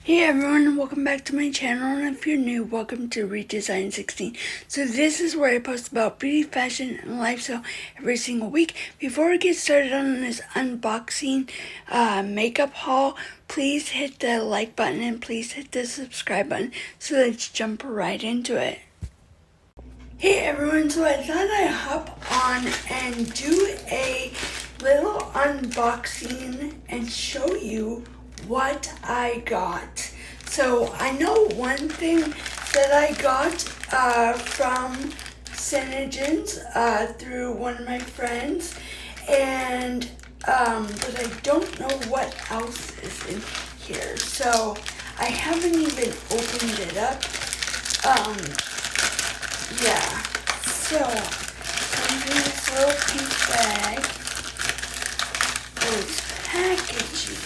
Hey everyone, welcome back to my channel, and if you're new, welcome to Redesign 16. So this is where I post about beauty, fashion, and lifestyle every single week. Before we get started on this unboxing makeup haul, please hit the like button and please hit the subscribe button. So let's jump right into it. Hey everyone, so I thought I'd hop on and do a little unboxing and show you what I got. So I know one thing that I got from Synergens through one of my friends, and but I don't know what else is in here. So I haven't even opened it up. Yeah. So comes in this little pink bag with packaging.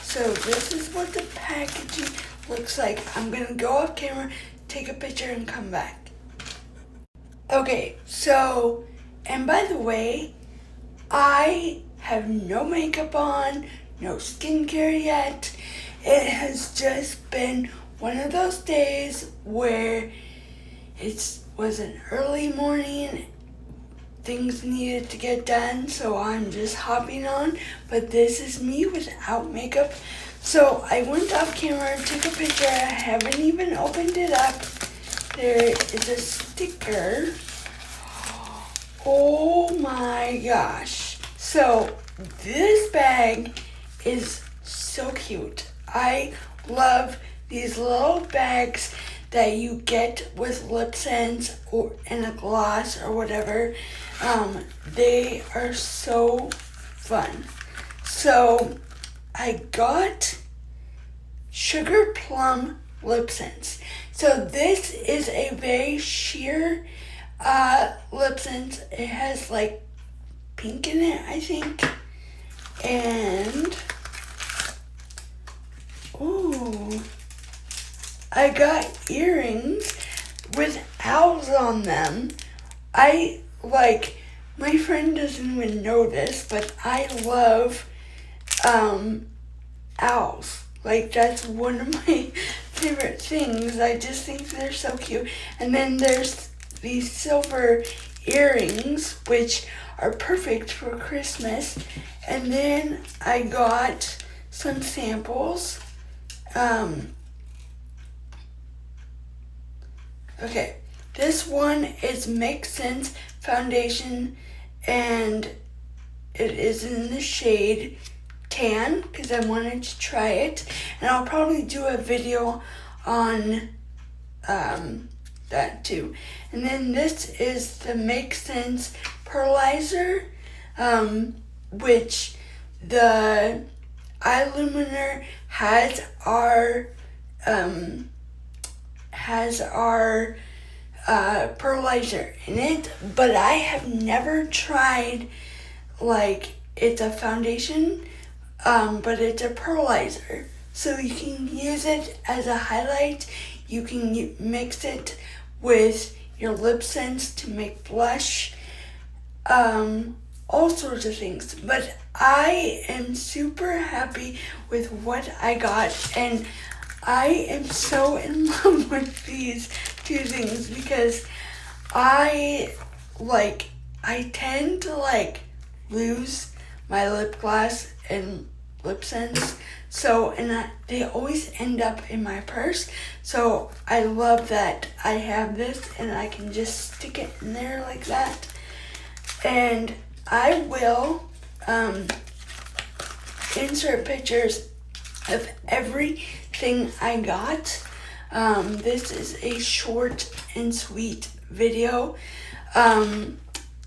So this is what the packaging looks like. I'm gonna go off camera, take a picture, and come back. Okay, so, and by the way, I have no makeup on, no skincare yet. It has just been one of those days where it was an early morning, things needed to get done, so I'm just hopping on, but this is me without makeup. So I went off camera, took a picture, I haven't even opened it up. There is a sticker. Oh my gosh. So this bag is so cute. I love these little bags that you get with lip scents or in a gloss or whatever. They are so fun. So I got Sugar Plum lip scents. So this is a very sheer lip scent. It has like pink in it, I think. And ooh, I got earrings with owls on them. My friend doesn't even know this, but I love owls. Like, that's one of my favorite things. I just think they're so cute. And then there's these silver earrings, which are perfect for Christmas. And then I got some samples. Okay, this one is Make Sense Foundation, and it is in the shade Tan, because I wanted to try it, and I'll probably do a video on that too. And then this is the Make Sense Pearlizer, which the Illuminer has our pearlizer in it, but I have never tried, like, it's a foundation, but it's a pearlizer. So you can use it as a highlight. You can mix it with your lip scents to make blush, all sorts of things. But I am super happy with what I got, and I am so in love with these two things because I tend to lose my lip gloss and lip scents, they always end up in my purse. So I love that I have this and I can just stick it in there like that. And I will insert pictures of everything I got. This is a short and sweet video.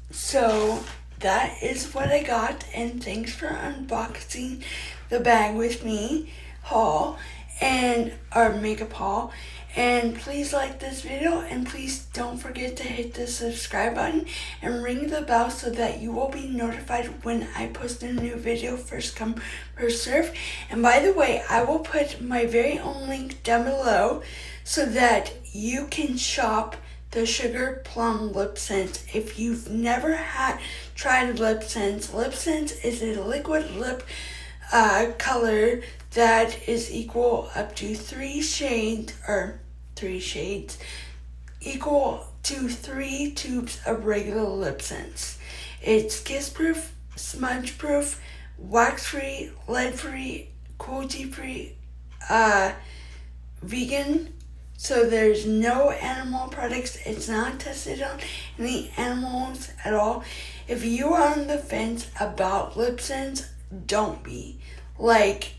So that is what I got, and thanks for unboxing the bag with me haul and our makeup haul. And please like this video, and please don't forget to hit the subscribe button and ring the bell so that you will be notified when I post a new video. First come, first serve. And by the way, I will put my very own link down below so that you can shop the Sugar Plum lip scent. If you've never tried lip scents is a liquid lip color that is equal up to 3 shades, equal to 3 tubes of regular lip sense. It's kiss-proof, smudge-proof, wax-free, lead-free, cruelty-free, vegan, so there's no animal products. It's not tested on any animals at all. If you are on the fence about lip sense, don't be. Like,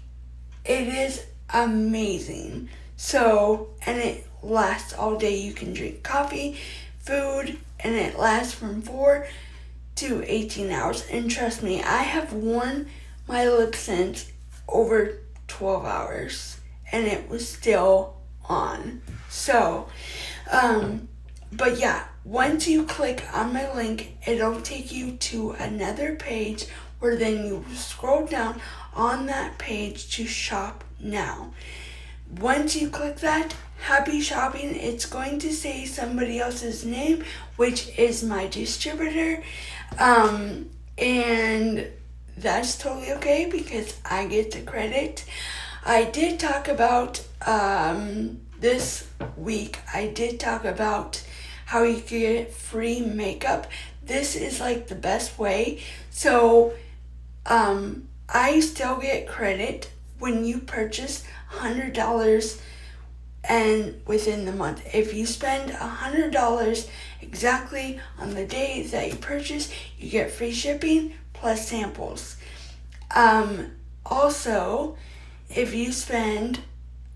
it is amazing. So, and it lasts all day. You can drink coffee, food, and it lasts from 4 to 18 hours. And trust me, I have worn my lip sense over 12 hours and it was still on. So, but yeah, once you click on my link, it'll take you to another page where then you scroll down on that page to shop now. Once you click that, happy shopping. It's going to say somebody else's name, which is my distributor, and that's totally okay because I get the credit. I did talk about this week, I did talk about how you can get free makeup. This is like the best way. So I still get credit when you purchase $100 and within the month. If you spend $100 exactly on the day that you purchase, you get free shipping plus samples. Also, if you spend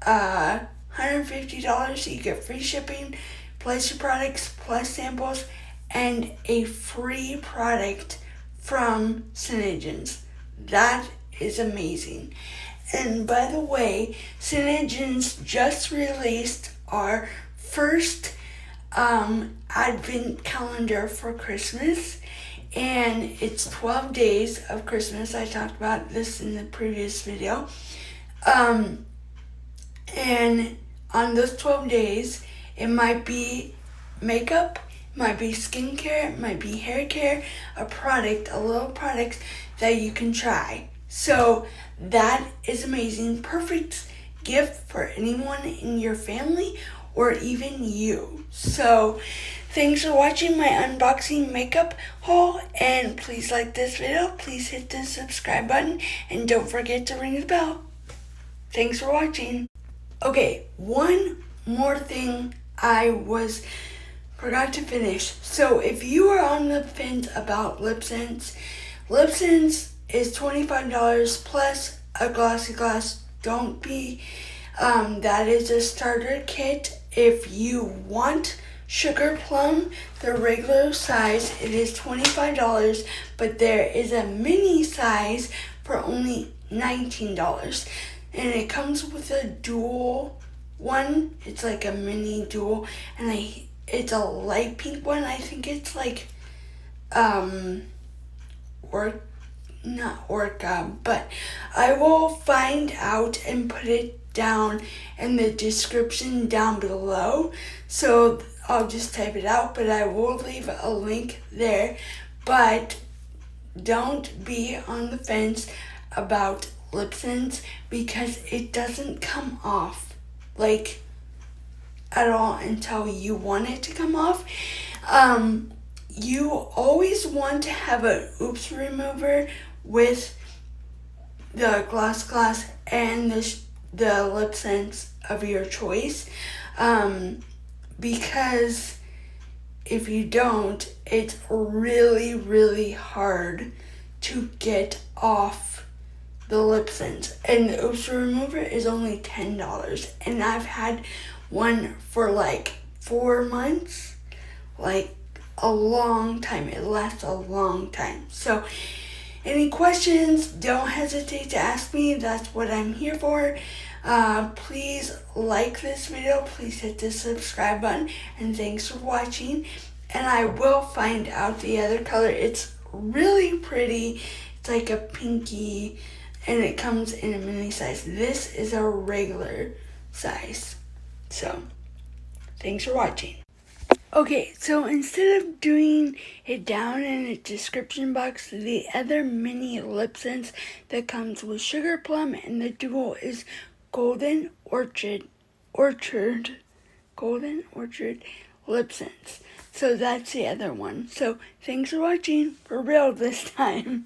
$150, you get free shipping plus your products plus samples and a free product from Synergens. That is amazing. And by the way, Synergens just released our first advent calendar for Christmas, and it's 12 days of Christmas. I talked about this in the previous video. And on those 12 days, it might be makeup, it might be skincare, it might be hair care, a little product that you can try. So that is amazing. Perfect gift for anyone in your family or even you. So thanks for watching my unboxing makeup haul, and please like this video, please hit the subscribe button, and don't forget to ring the bell. Thanks for watching. Okay, one more thing I forgot to finish. So if you are on the fence about lip sense is $25 plus a glossy gloss. Don't be, that is a starter kit. If you want Sugar Plum, the regular size, it is $25, but there is a mini size for only $19. And it comes with a dual one. It's like a mini dual, and it's a light pink one. I think it's like not Orca, but I will find out and put it down in the description down below. So I'll just type it out, but I will leave a link there. But don't be on the fence about lip sense because it doesn't come off like at all until you want it to come off. You always want to have an oops remover with the gloss and the lip sense of your choice, because if you don't, it's really, really hard to get off the lip sense. And the oops remover is only $10, and I've had one for like 4 months, like a long time. It lasts a long time. So any questions, don't hesitate to ask me. That's what I'm here for. Please like this video, please hit the subscribe button, and thanks for watching. And I will find out the other color. It's really pretty. It's like a pinky, and it comes in a mini size. This is a regular size. So thanks for watching. Okay, so instead of doing it down in a description box, the other mini lip scents that comes with Sugar Plum and the duo is Golden Golden Orchard lip scents. So that's the other one. So thanks for watching, for real this time.